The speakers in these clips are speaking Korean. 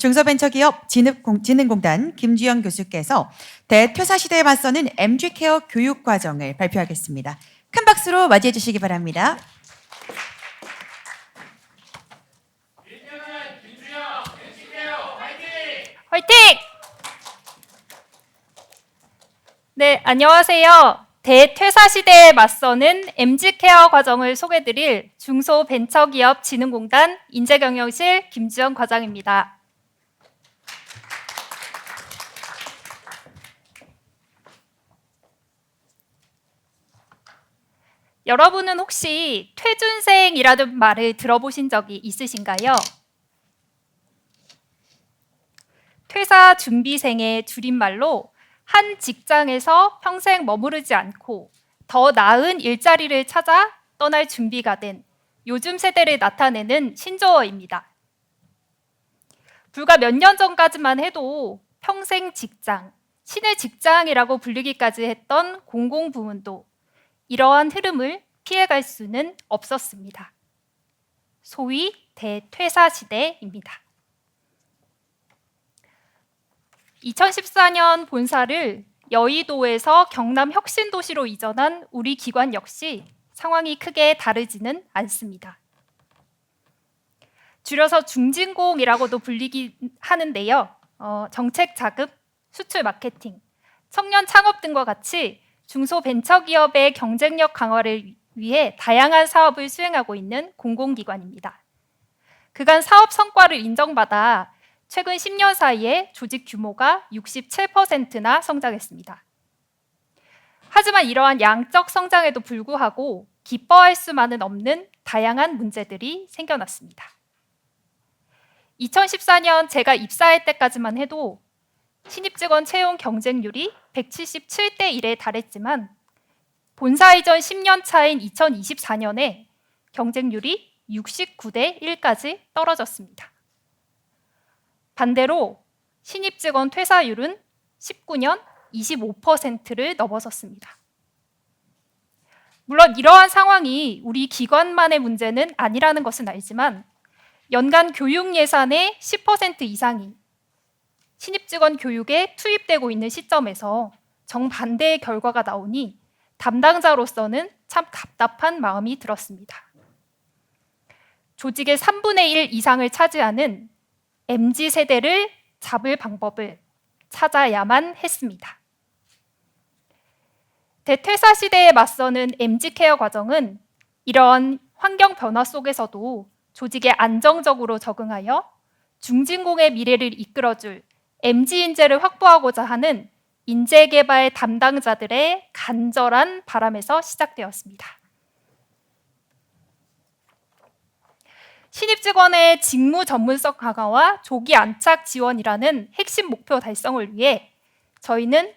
중소벤처기업 진흥공단 김주영 교수께서 대퇴사 시대에 맞서는 MG케어 교육과정을 발표하겠습니다. 큰 박수로 맞이해 주시기 바랍니다. 화이팅! 네, 안녕하세요. 대퇴사 시대에 맞서는 MG케어 과정을 소개드릴 중소벤처기업진흥공단 인재경영실 김주영 과장입니다. 여러분은 혹시 퇴준생이라는 말을 들어보신 적이 있으신가요? 퇴사 준비생의 줄임말로 한 직장에서 평생 머무르지 않고 더 나은 일자리를 찾아 떠날 준비가 된 요즘 세대를 나타내는 신조어입니다. 불과 몇 년 전까지만 해도 평생 직장, 신의 직장이라고 불리기까지 했던 공공부문도 이러한 흐름을 피해갈 수는 없었습니다. 소위 대퇴사 시대입니다. 2014년 본사를 여의도에서 경남 혁신도시로 이전한 우리 기관 역시 상황이 크게 다르지는 않습니다. 줄여서 중진공이라고도 불리기 하는데요. 정책 자금, 수출 마케팅, 청년 창업 등과 같이 중소벤처기업의 경쟁력 강화를 위해 다양한 사업을 수행하고 있는 공공기관입니다. 그간 사업 성과를 인정받아 최근 10년 사이에 조직 규모가 67%나 성장했습니다. 하지만 이러한 양적 성장에도 불구하고 기뻐할 수만은 없는 다양한 문제들이 생겨났습니다. 2014년 제가 입사할 때까지만 해도 신입 직원 채용 경쟁률이 177대 1에 달했지만 본사 이전 10년 차인 2024년에 경쟁률이 69대 1까지 떨어졌습니다. 반대로 신입 직원 퇴사율은 19년 25%를 넘어섰습니다. 물론 이러한 상황이 우리 기관만의 문제는 아니라는 것은 알지만 연간 교육 예산의 10% 이상이 신입 직원 교육에 투입되고 있는 시점에서 정반대의 결과가 나오니 담당자로서는 참 답답한 마음이 들었습니다. 조직의 3분의 1 이상을 차지하는 MZ세대를 잡을 방법을 찾아야만 했습니다. 대퇴사 시대에 맞서는 MG케어 과정은 이런 환경 변화 속에서도 조직에 안정적으로 적응하여 중진공의 미래를 이끌어줄 MZ 인재를 확보하고자 하는 인재개발 담당자들의 간절한 바람에서 시작되었습니다. 신입 직원의 직무 전문성 강화와 조기 안착 지원이라는 핵심 목표 달성을 위해 저희는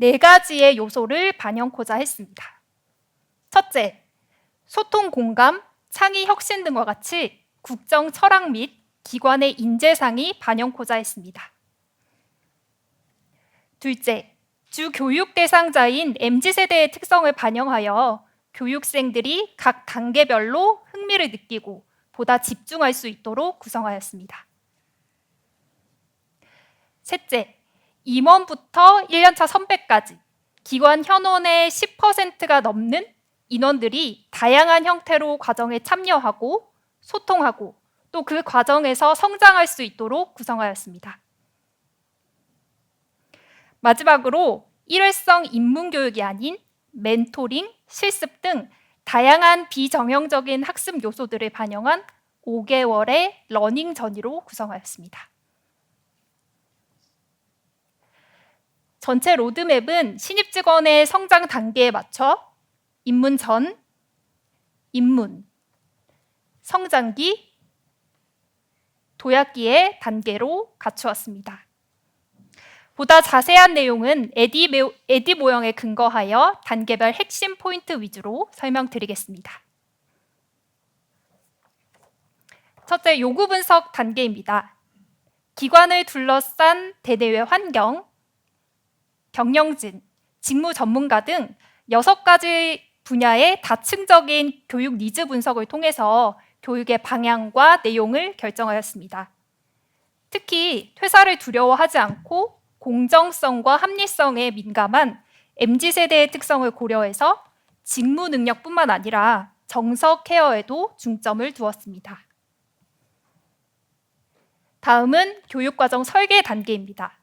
4가지의 요소를 반영코자 했습니다. 첫째, 소통 공감, 창의 혁신 등과 같이 국정 철학 및 기관의 인재상이 반영코자 했습니다. 둘째, 주 교육 대상자인 MZ세대의 특성을 반영하여 교육생들이 각 단계별로 흥미를 느끼고 보다 집중할 수 있도록 구성하였습니다. 셋째, 임원부터 1년차 선배까지 기관 현원의 10%가 넘는 인원들이 다양한 형태로 과정에 참여하고 소통하고 또 그 과정에서 성장할 수 있도록 구성하였습니다. 마지막으로 일회성 입문교육이 아닌 멘토링, 실습 등 다양한 비정형적인 학습 요소들을 반영한 5개월의 러닝 전이로 구성하였습니다. 전체 로드맵은 신입 직원의 성장 단계에 맞춰 입문 전, 입문, 성장기, 도약기의 단계로 갖추었습니다. 보다 자세한 내용은 에디 모형에 근거하여 단계별 핵심 포인트 위주로 설명드리겠습니다. 첫째, 요구 분석 단계입니다. 기관을 둘러싼 대내외 환경, 경영진, 직무 전문가 등 6가지 분야의 다층적인 교육 니즈 분석을 통해서 교육의 방향과 내용을 결정하였습니다. 교육생들이 퇴사를 두려워하지 않고 공정성과 합리성에 민감한 MZ세대의 특성을 고려해서 직무 능력뿐만 아니라 정서 케어에도 중점을 두었습니다. 다음은 교육과정 설계 단계입니다.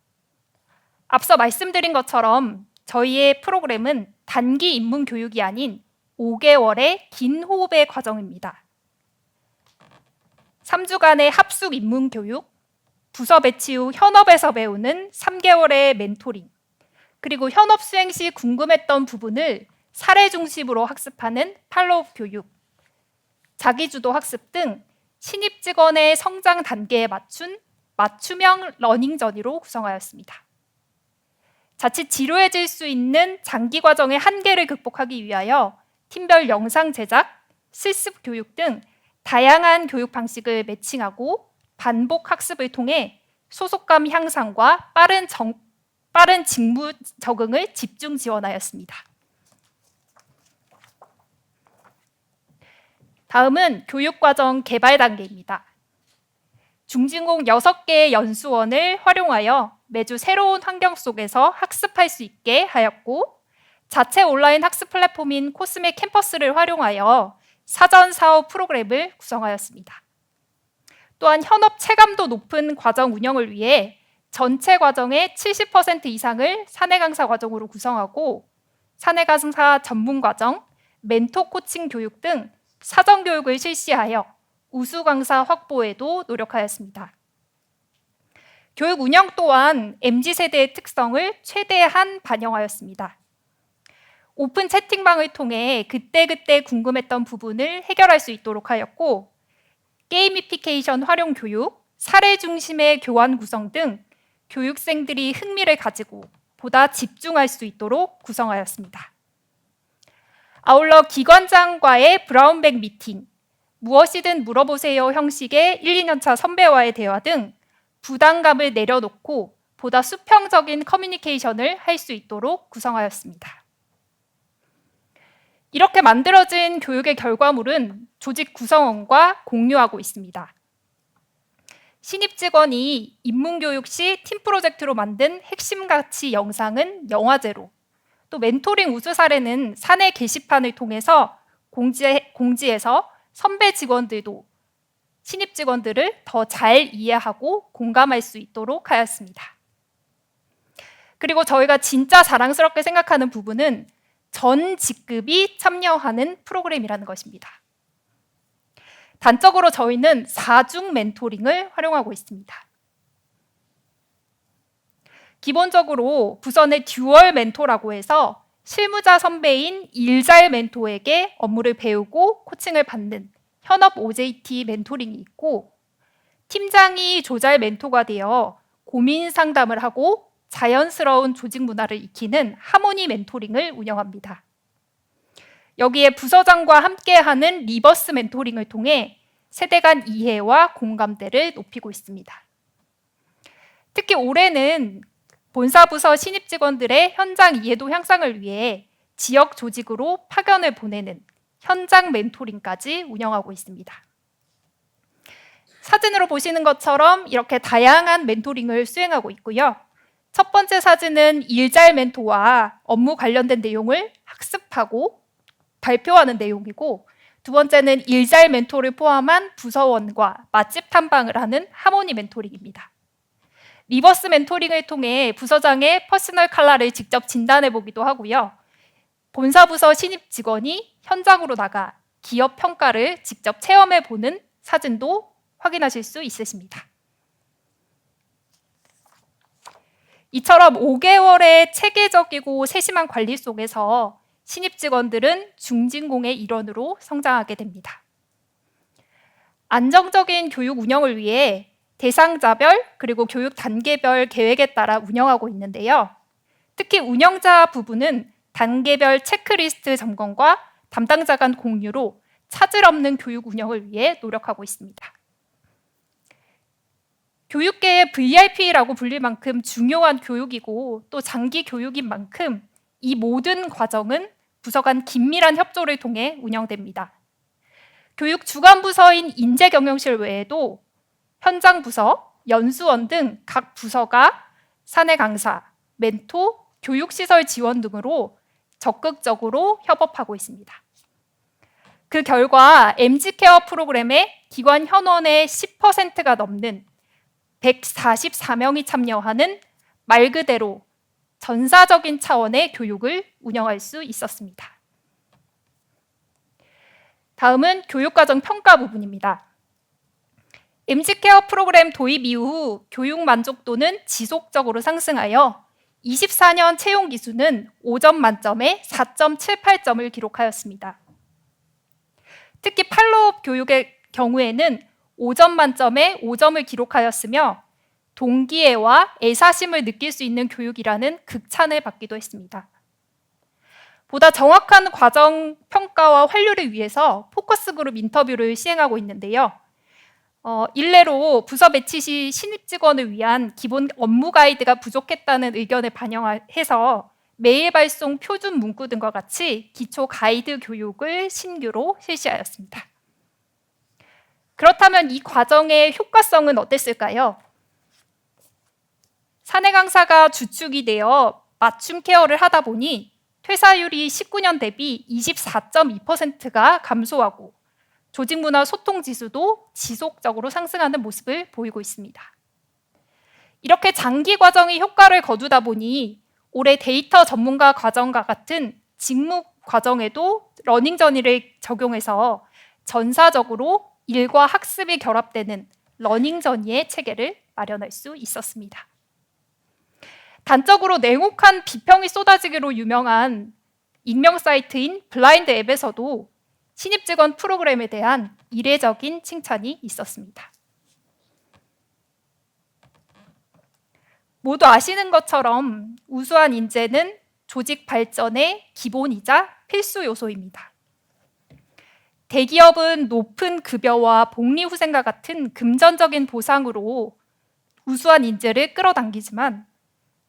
앞서 말씀드린 것처럼 저희의 프로그램은 단기 입문 교육이 아닌 5개월의 긴 호흡의 과정입니다. 3주간의 합숙 입문 교육, 부서 배치 후 현업에서 배우는 3개월의 멘토링, 그리고 현업 수행 시 궁금했던 부분을 사례 중심으로 학습하는 팔로우 교육, 자기주도 학습 등 신입 직원의 성장 단계에 맞춘 맞춤형 러닝 저니로 구성하였습니다. 자칫 지루해질 수 있는 장기 과정의 한계를 극복하기 위하여 팀별 영상 제작, 실습 교육 등 다양한 교육 방식을 매칭하고 반복 학습을 통해 소속감 향상과 빠른 직무 적응을 집중 지원하였습니다. 다음은 교육과정 개발 단계입니다. 중진공 6개의 연수원을 활용하여 매주 새로운 환경 속에서 학습할 수 있게 하였고, 자체 온라인 학습 플랫폼인 코스메 캠퍼스를 활용하여 사전 사후 프로그램을 구성하였습니다. 또한 현업 체감도 높은 과정 운영을 위해 전체 과정의 70% 이상을 사내 강사 과정으로 구성하고, 사내 강사 전문 과정, 멘토 코칭 교육 등 사전 교육을 실시하여 우수 강사 확보에도 노력하였습니다. 교육 운영 또한 MZ세대의 특성을 최대한 반영하였습니다. 오픈 채팅방을 통해 그때그때 궁금했던 부분을 해결할 수 있도록 하였고, 게이미피케이션 활용 교육, 사례 중심의 교환 구성 등 교육생들이 흥미를 가지고 보다 집중할 수 있도록 구성하였습니다. 아울러 기관장과의 브라운백 미팅, 무엇이든 물어보세요 형식의 1, 2년차 선배와의 대화 등 부담감을 내려놓고 보다 수평적인 커뮤니케이션을 할 수 있도록 구성하였습니다. 이렇게 만들어진 교육의 결과물은 조직 구성원과 공유하고 있습니다. 신입 직원이 입문교육 시 팀 프로젝트로 만든 핵심 가치 영상은 영화제로, 또 멘토링 우수 사례는 사내 게시판을 통해서 공지해서 선배 직원들도 신입 직원들을 더 잘 이해하고 공감할 수 있도록 하였습니다. 그리고 저희가 진짜 자랑스럽게 생각하는 부분은 전 직급이 참여하는 프로그램이라는 것입니다. 단적으로 저희는 4중 멘토링을 활용하고 있습니다. 기본적으로 부서 내 듀얼 멘토라고 해서 실무자 선배인 일잘 멘토에게 업무를 배우고 코칭을 받는 현업 OJT 멘토링이 있고, 팀장이 조잘 멘토가 되어 고민 상담을 하고 자연스러운 조직 문화를 익히는 하모니 멘토링을 운영합니다. 여기에 부서장과 함께하는 리버스 멘토링을 통해 세대 간 이해와 공감대를 높이고 있습니다. 특히 올해는 본사 부서 신입 직원들의 현장 이해도 향상을 위해 지역 조직으로 파견을 보내는 현장 멘토링까지 운영하고 있습니다. 사진으로 보시는 것처럼 이렇게 다양한 멘토링을 수행하고 있고요. 첫 번째 사진은 일잘 멘토와 업무 관련된 내용을 학습하고 발표하는 내용이고, 두 번째는 일잘 멘토를 포함한 부서원과 맛집 탐방을 하는 하모니 멘토링입니다. 리버스 멘토링을 통해 부서장의 퍼스널 컬러를 직접 진단해 보기도 하고요. 본사 부서 신입 직원이 현장으로 나가 기업 평가를 직접 체험해 보는 사진도 확인하실 수 있으십니다. 이처럼 5개월의 체계적이고 세심한 관리 속에서 신입 직원들은 중진공의 일원으로 성장하게 됩니다. 안정적인 교육 운영을 위해 대상자별 그리고 교육 단계별 계획에 따라 운영하고 있는데요. 특히 운영자 부분은 단계별 체크리스트 점검과 담당자 간 공유로 차질 없는 교육 운영을 위해 노력하고 있습니다. 교육계의 VIP라고 불릴 만큼 중요한 교육이고 또 장기 교육인 만큼 이 모든 과정은 부서 간 긴밀한 협조를 통해 운영됩니다. 교육 주관 부서인 인재경영실 외에도 현장 부서, 연수원 등 각 부서가 사내 강사, 멘토, 교육시설 지원 등으로 적극적으로 협업하고 있습니다. 그 결과 MZ케어 프로그램에 기관 현원의 10%가 넘는 144명이 참여하는 말 그대로 전사적인 차원의 교육을 운영할 수 있었습니다. 다음은 교육과정 평가 부분입니다. MZ케어 프로그램 도입 이후 교육 만족도는 지속적으로 상승하여 24년 채용 기수는 5점 만점에 4.78점을 기록하였습니다. 특히 팔로업 교육의 경우에는 5점 만점에 5점을 기록하였으며 동기애와 애사심을 느낄 수 있는 교육이라는 극찬을 받기도 했습니다. 보다 정확한 과정 평가와 환류를 위해서 포커스 그룹 인터뷰를 시행하고 있는데요. 일례로 부서 배치 시 신입 직원을 위한 기본 업무 가이드가 부족했다는 의견을 반영해서 메일 발송 표준 문구 등과 같이 기초 가이드 교육을 신규로 실시하였습니다. 그렇다면 이 과정의 효과성은 어땠을까요? 사내 강사가 주축이 되어 맞춤 케어를 하다 보니 퇴사율이 19년 대비 24.2%가 감소하고 조직 문화 소통 지수도 지속적으로 상승하는 모습을 보이고 있습니다. 이렇게 장기 과정이 효과를 거두다 보니 올해 데이터 전문가 과정과 같은 직무 과정에도 러닝 저니를 적용해서 전사적으로 일과 학습이 결합되는 러닝 저니의 체계를 마련할 수 있었습니다. 단적으로 냉혹한 비평이 쏟아지기로 유명한 익명 사이트인 블라인드 앱에서도 신입 직원 프로그램에 대한 이례적인 칭찬이 있었습니다. 모두 아시는 것처럼 우수한 인재는 조직 발전의 기본이자 필수 요소입니다. 대기업은 높은 급여와 복리후생과 같은 금전적인 보상으로 우수한 인재를 끌어당기지만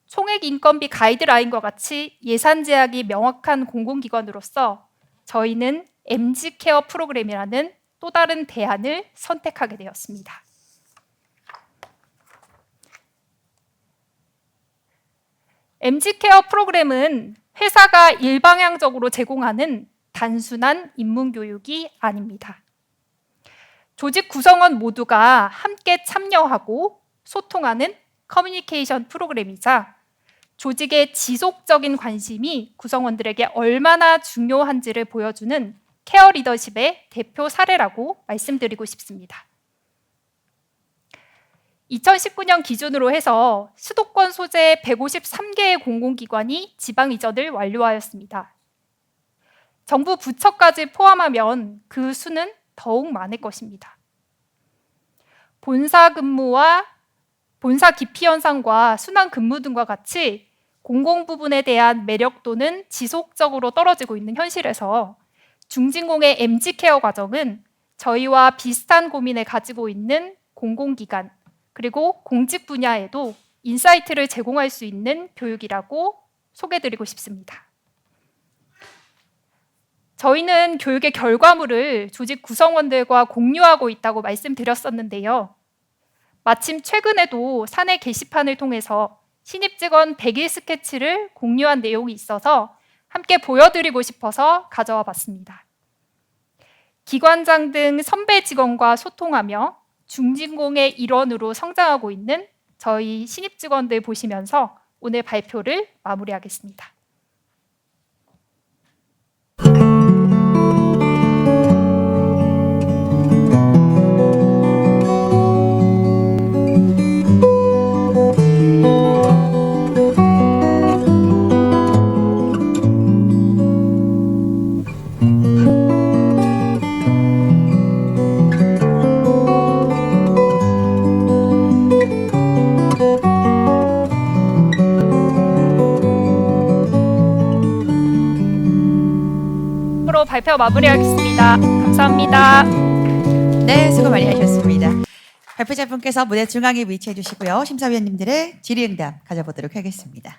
총액 인건비 가이드라인과 같이 예산 제약이 명확한 공공기관으로서 저희는 MZ케어 프로그램이라는 또 다른 대안을 선택하게 되었습니다. MZ케어 프로그램은 회사가 일방향적으로 제공하는 단순한 인문교육이 아닙니다. 조직 구성원 모두가 함께 참여하고 소통하는 커뮤니케이션 프로그램이자 조직의 지속적인 관심이 구성원들에게 얼마나 중요한지를 보여주는 케어 리더십의 대표 사례라고 말씀드리고 싶습니다. 2019년 기준으로 해서 수도권 소재 153개의 공공기관이 지방 이전을 완료하였습니다. 정부 부처까지 포함하면 그 수는 더욱 많을 것입니다. 본사 근무와 본사 기피 현상과 순환 근무 등과 같이 공공 부분에 대한 매력도는 지속적으로 떨어지고 있는 현실에서 중진공의 MZ케어 과정은 저희와 비슷한 고민을 가지고 있는 공공기관 그리고 공직 분야에도 인사이트를 제공할 수 있는 교육이라고 소개드리고 싶습니다. 저희는 교육의 결과물을 조직 구성원들과 공유하고 있다고 말씀드렸었는데요. 마침 최근에도 사내 게시판을 통해서 신입 직원 100일 스케치를 공유한 내용이 있어서 함께 보여드리고 싶어서 가져와 봤습니다. 기관장 등 선배 직원과 소통하며 중진공의 일원으로 성장하고 있는 저희 신입 직원들 보시면서 오늘 발표를 마무리하겠습니다. 발표 마무리하겠습니다. 감사합니다. 네, 수고 많이 하셨습니다. 발표자분께서 무대 중앙에 위치해 주시고요. 심사위원님들의 질의응답 가져보도록 하겠습니다.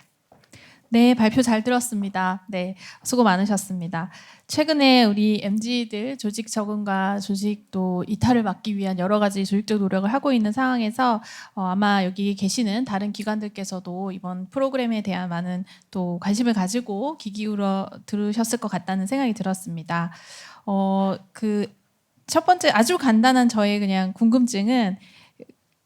네, 발표 잘 들었습니다. 네, 수고 많으셨습니다. 최근에 우리 MZ들 조직 적응과 조직 또 이탈을 막기 위한 여러 가지 조직적 노력을 하고 있는 상황에서 아마 여기 계시는 다른 기관들께서도 이번 프로그램에 대한 많은 또 관심을 가지고 귀 기울여 들으셨을 것 같다는 생각이 들었습니다. 그 첫 번째 아주 간단한 저의 그냥 궁금증은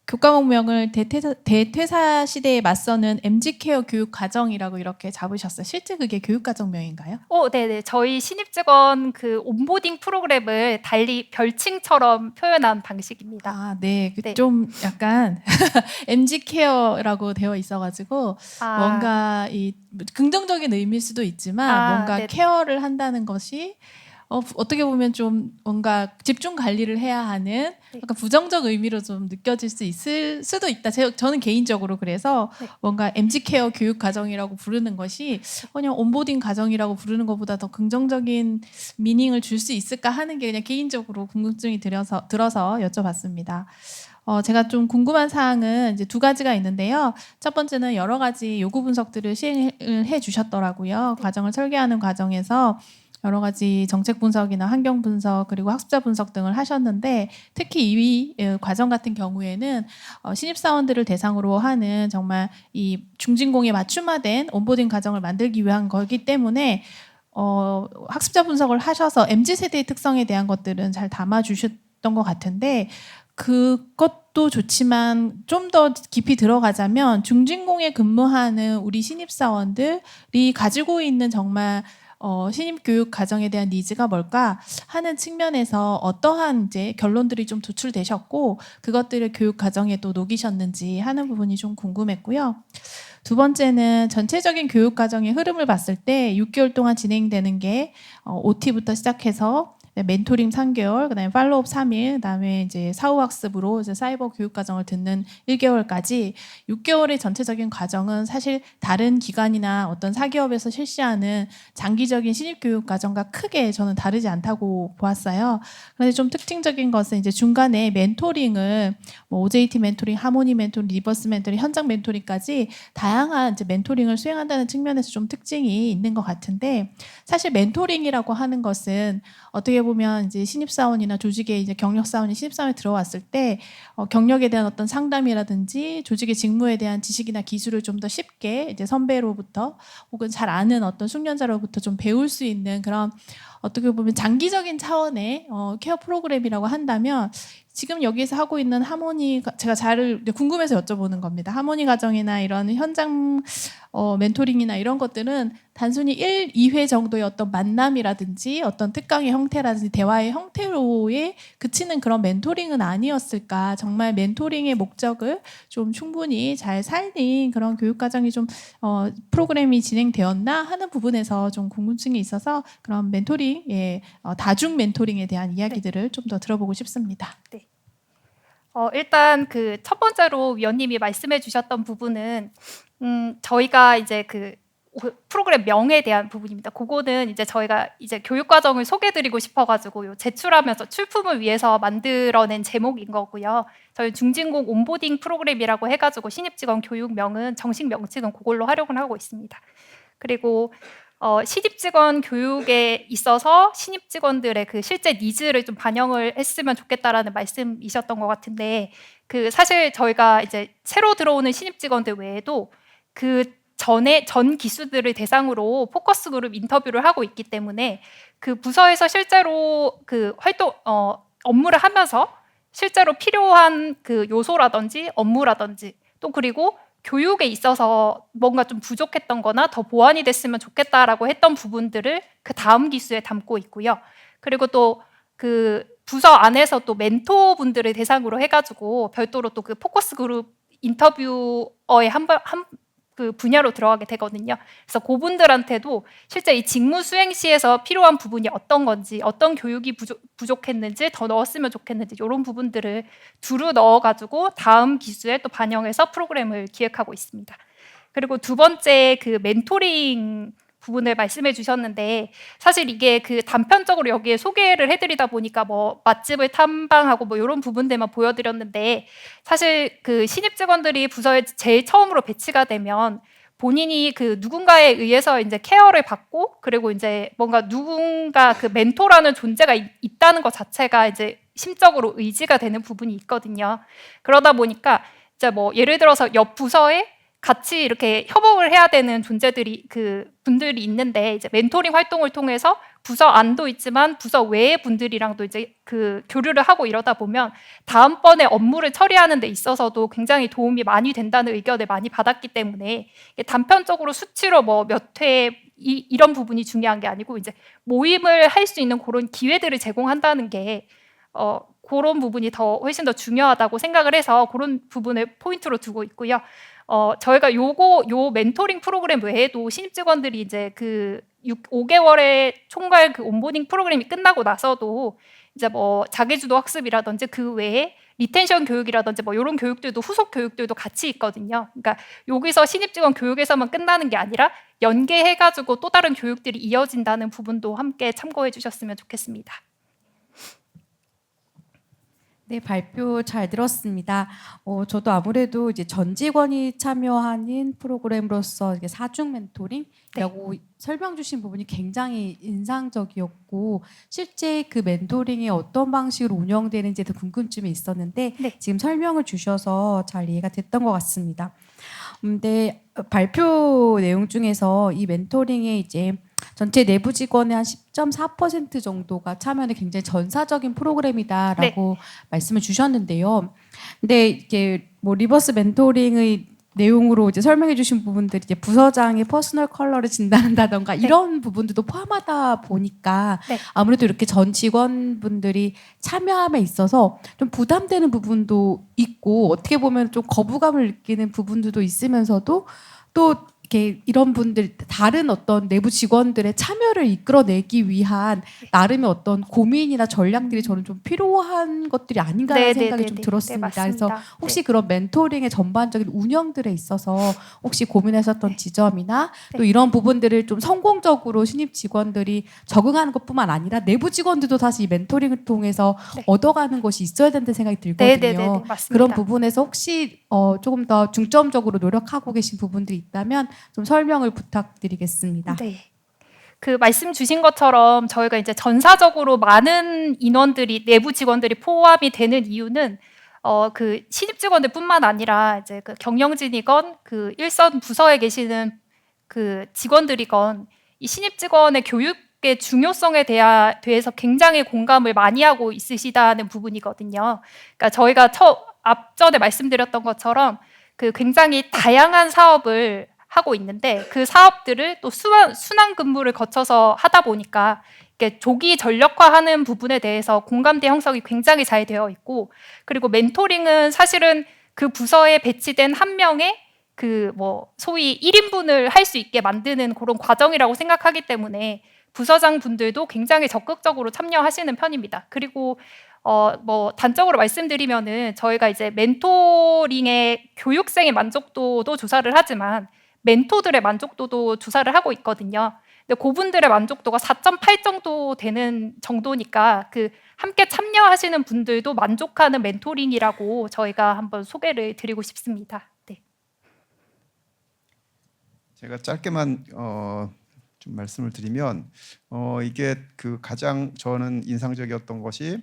교과목명을 대퇴사 시대에 맞서는 MZ케어 교육과정이라고 이렇게 잡으셨어요. 실제 그게 교육과정명인가요? 네네. 저희 신입 직원 그 온보딩 프로그램을 달리 별칭처럼 표현한 방식입니다. 아, 네. 네. 좀 약간 MZ케어라고 되어 있어가지고 뭔가 이 긍정적인 의미일 수도 있지만 뭔가 네네. 케어를 한다는 것이 어떻게 보면 좀 뭔가 집중 관리를 해야 하는 약간 부정적 의미로 좀 느껴질 수 있을 수도 있다. 저는 개인적으로 그래서 네. 뭔가 MZ케어 교육 과정이라고 부르는 것이 그냥 온보딩 과정이라고 부르는 것보다 더 긍정적인 미닝을 줄 수 있을까 하는 게 그냥 개인적으로 궁금증이 들어서 여쭤봤습니다. 제가 좀 궁금한 사항은 이제 두 가지가 있는데요. 첫 번째는 여러 가지 요구 분석들을 시행을 해 주셨더라고요. 과정을 설계하는 과정에서 여러 가지 정책 분석이나 환경 분석 그리고 학습자 분석 등을 하셨는데 특히 이 과정 같은 경우에는 신입사원들을 대상으로 하는 정말 이 중진공에 맞춤화된 온보딩 과정을 만들기 위한 거기 때문에 학습자 분석을 하셔서 MZ세대의 특성에 대한 것들은 잘 담아주셨던 것 같은데 그것도 좋지만 좀 더 깊이 들어가자면 중진공에 근무하는 우리 신입사원들이 가지고 있는 정말 신입 교육 과정에 대한 니즈가 뭘까 하는 측면에서 어떠한 이제 결론들이 좀 도출되셨고 그것들을 교육 과정에 또 녹이셨는지 하는 부분이 좀 궁금했고요. 두 번째는 전체적인 교육 과정의 흐름을 봤을 때 6개월 동안 진행되는 게 OT부터 시작해서 멘토링 3개월, 그다음에 팔로우업 3일, 그다음에 이제 사후 학습으로 이제 사이버 교육 과정을 듣는 1개월까지 6개월의 전체적인 과정은 사실 다른 기관이나 어떤 사기업에서 실시하는 장기적인 신입 교육 과정과 크게 저는 다르지 않다고 보았어요. 그런데 좀 특징적인 것은 이제 중간에 멘토링을 뭐 OJT 멘토링, 하모니 멘토링, 리버스 멘토링, 현장 멘토링까지 다양한 이제 멘토링을 수행한다는 측면에서 좀 특징이 있는 것 같은데 사실 멘토링이라고 하는 것은 어떻게 보면 이제 신입사원이나 조직에 이제 경력사원이 신입사원에 들어왔을 때 경력에 대한 어떤 상담이라든지 조직의 직무에 대한 지식이나 기술을 좀 더 쉽게 이제 선배로부터 혹은 잘 아는 어떤 숙련자로부터 좀 배울 수 있는 그런 어떻게 보면 장기적인 차원의 케어 프로그램이라고 한다면 지금 여기서 하고 있는 하모니 제가 잘 궁금해서 여쭤보는 겁니다. 하모니 과정이나 이런 현장 멘토링이나 이런 것들은 단순히 1, 2회 정도의 어떤 만남이라든지 어떤 특강의 형태라든지 대화의 형태로에 그치는 그런 멘토링은 아니었을까. 정말 멘토링의 목적을 좀 충분히 잘 살린 그런 교육 과정이 좀 프로그램이 진행되었나 하는 부분에서 좀 궁금증이 있어서 그런 멘토링, 다중 멘토링에 대한 이야기들을 좀 더 들어보고 싶습니다. 네. 일단 그 첫 번째로 위원님이 말씀해 주셨던 부분은 저희가 이제 그 프로그램 명에 대한 부분입니다. 그거는 이제 저희가 이제 교육 과정을 소개해 드리고 싶어 가지고 제출하면서 출품을 위해서 만들어낸 제목인 거고요. 저희 중진공 온보딩 프로그램이라고 해 가지고 신입 직원 교육명은 정식 명칭은 그걸로 활용을 하고 있습니다. 그리고 신입 직원 교육에 있어서 신입 직원들의 그 실제 니즈를 좀 반영을 했으면 좋겠다라는 말씀이셨던 것 같은데 그 사실 저희가 이제 새로 들어오는 신입 직원들 외에도 그 전 기수들을 대상으로 포커스 그룹 인터뷰를 하고 있기 때문에 그 부서에서 실제로 그 활동 업무를 하면서 실제로 필요한 그 요소라든지 업무라든지 또 그리고 교육에 있어서 뭔가 좀 부족했던 거나 더 보완이 됐으면 좋겠다라고 했던 부분들을 그 다음 기수에 담고 있고요. 그리고 또 그 부서 안에서 또 멘토분들을 대상으로 해가지고 별도로 또 그 포커스 그룹 인터뷰어의 그 분야로 들어가게 되거든요. 그래서 그분들한테도 실제 이 직무 수행 시에서 필요한 부분이 어떤 건지, 어떤 교육이 부족했는지, 더 넣었으면 좋겠는지 이런 부분들을 두루 넣어가지고 다음 기수에 또 반영해서 프로그램을 기획하고 있습니다. 그리고 두 번째 그 멘토링 부분을 말씀해 주셨는데 사실 이게 그 단편적으로 여기에 소개를 해드리다 보니까 뭐 맛집을 탐방하고 뭐 이런 부분들만 보여드렸는데 사실 그 신입 직원들이 부서에 제일 처음으로 배치가 되면 본인이 그 누군가에 의해서 이제 케어를 받고 그리고 이제 뭔가 누군가 그 멘토라는 존재가 있다는 것 자체가 이제 심적으로 의지가 되는 부분이 있거든요. 그러다 보니까 이제 뭐 예를 들어서 옆 부서에 같이 이렇게 협업을 해야 되는 존재들이 그 분들이 있는데 이제 멘토링 활동을 통해서 부서 안도 있지만 부서 외의 분들이랑도 이제 그 교류를 하고 이러다 보면 다음번에 업무를 처리하는 데 있어서도 굉장히 도움이 많이 된다는 의견을 많이 받았기 때문에 단편적으로 수치로 뭐 몇 회 이런 부분이 중요한 게 아니고 이제 모임을 할 수 있는 그런 기회들을 제공한다는 게 그런 부분이 훨씬 더 중요하다고 생각을 해서 그런 부분을 포인트로 두고 있고요. 저희가 요 멘토링 프로그램 외에도 신입 직원들이 이제 그 5개월의 총괄 그 온보딩 프로그램이 끝나고 나서도 이제 뭐 자기주도 학습이라든지 그 외에 리텐션 교육이라든지 뭐 이런 교육들도 후속 교육들도 같이 있거든요. 그러니까 여기서 신입 직원 교육에서만 끝나는 게 아니라 연계해가지고 또 다른 교육들이 이어진다는 부분도 함께 참고해 주셨으면 좋겠습니다. 네, 발표 잘 들었습니다. 저도 아무래도 이제 전 직원이 참여하는 프로그램으로서 이게 사중 멘토링이라고 설명 주신 부분이 굉장히 인상적이었고 실제 그 멘토링이 어떤 방식으로 운영되는지에 대해 궁금증이 있었는데 네. 지금 설명을 주셔서 잘 이해가 됐던 것 같습니다. 근데 발표 내용 중에서 이 멘토링에 이제 전체 내부 직원의 한 10.4% 정도가 참여하는 굉장히 전사적인 프로그램이다라고 말씀을 주셨는데요. 근데 이제 뭐 리버스 멘토링의 내용으로 이제 설명해 주신 부분들이 이제 부서장의 퍼스널 컬러를 진단한다던가 이런 부분들도 포함하다 보니까 아무래도 이렇게 전 직원분들이 참여함에 있어서 좀 부담되는 부분도 있고 어떻게 보면 좀 거부감을 느끼는 부분들도 있으면서도 또 이렇게 이런 분들 다른 어떤 내부 직원들의 참여를 이끌어내기 위한 나름의 어떤 고민이나 전략들이 저는 좀 필요한 것들이 아닌가라는 생각이 좀 들었습니다. 그래서 혹시 그런 멘토링의 전반적인 운영들에 있어서 혹시 고민하셨던 지점이나 또 이런 부분들을 좀 성공적으로 신입 직원들이 적응하는 것뿐만 아니라 내부 직원들도 사실 이 멘토링을 통해서 얻어가는 것이 있어야 된다는 생각이 들거든요. 맞습니다. 그런 부분에서 혹시 조금 더 중점적으로 노력하고 계신 부분들이 있다면 좀 설명을 부탁드리겠습니다. 네. 그 말씀 주신 것처럼 저희가 이제 전사적으로 많은 인원들이 내부 직원들이 포함이 되는 이유는 그 신입 직원들뿐만 아니라 이제 그 경영진이건 그 일선 부서에 계시는 그 직원들이건 이 신입 직원의 교육의 중요성에 대해서 굉장히 공감을 많이 하고 있으시다는 부분이거든요. 그러니까 저희가 앞전에 말씀드렸던 것처럼 그 굉장히 다양한 사업을 하고 있는데 그 사업들을 또 순환 근무를 거쳐서 하다 보니까 이렇게 조기 전력화하는 부분에 대해서 공감대 형성이 굉장히 잘 되어 있고 그리고 멘토링은 사실은 그 부서에 배치된 한 명의 그 뭐 소위 1인분을 할 수 있게 만드는 그런 과정이라고 생각하기 때문에 부서장 분들도 굉장히 적극적으로 참여하시는 편입니다. 그리고 뭐 단적으로 말씀드리면은 저희가 이제 멘토링의 교육생의 만족도도 조사를 하지만 멘토들의 만족도도 조사를 하고 있거든요. 근데 그분들의 만족도가 4.8 정도 되는 정도니까 그 함께 참여하시는 분들도 만족하는 멘토링이라고 저희가 한번 소개를 드리고 싶습니다. 네. 제가 짧게만 좀 말씀을 드리면 이게 그 가장 저는 인상적이었던 것이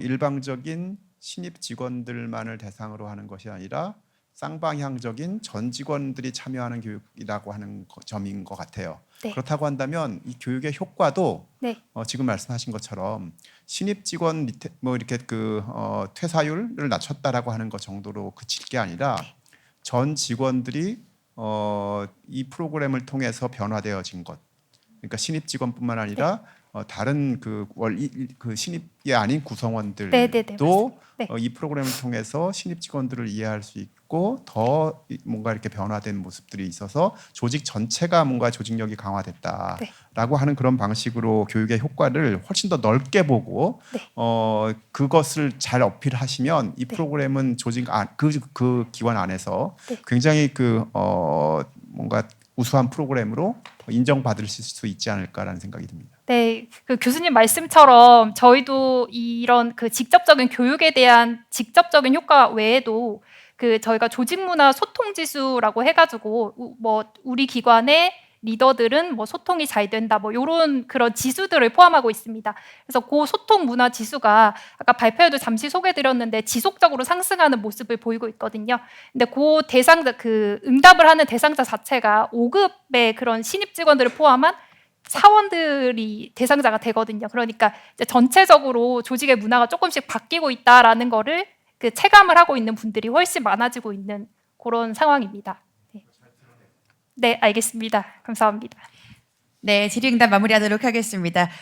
일방적인 신입 직원들만을 대상으로 하는 것이 아니라 쌍방향적인 전 직원들이 참여하는 교육이라고 하는 점인 것 같아요. 네. 그렇다고 한다면 이 교육의 효과도 지금 말씀하신 것처럼 신입 직원 뭐 이렇게 그 퇴사율을 낮췄다라고 하는 것 정도로 그칠 게 아니라 전 직원들이 이 프로그램을 통해서 변화되어진 것. 그러니까 신입 직원뿐만 아니라 다른 그 신입이 아닌 구성원들도 이 프로그램을 통해서 신입 직원들을 이해할 수 있고 더 뭔가 이렇게 변화된 모습들이 있어서 조직 전체가 뭔가 조직력이 강화됐다라고 하는 그런 방식으로 교육의 효과를 훨씬 더 넓게 보고 그것을 잘 어필하시면 이 프로그램은 조직 그 기관 안에서 굉장히 그 뭔가 우수한 프로그램으로 인정받으실 수 있지 않을까라는 생각이 듭니다. 네, 그 교수님 말씀처럼 저희도 이런 그 직접적인 교육에 대한 직접적인 효과 외에도 그 그 저희가 조직문화 소통지수라고 해가지고 뭐 우리 기관의 리더들은 뭐 소통이 잘 된다 뭐 이런 그런 지수들을 포함하고 있습니다. 그래서 그 소통 문화 지수가 아까 발표에도 잠시 소개드렸는데 지속적으로 상승하는 모습을 보이고 있거든요. 근데 그 대상자 그 응답을 하는 대상자 자체가 5급의 그런 신입 직원들을 포함한 사원들이 대상자가 되거든요. 그러니까 이제 전체적으로 조직의 문화가 조금씩 바뀌고 있다라는 거를 그 체감을 하고 있는 분들이 훨씬 많아지고 있는 그런 상황입니다. 네, 알겠습니다. 감사합니다. 네, 질의응답 마무리하도록 하겠습니다.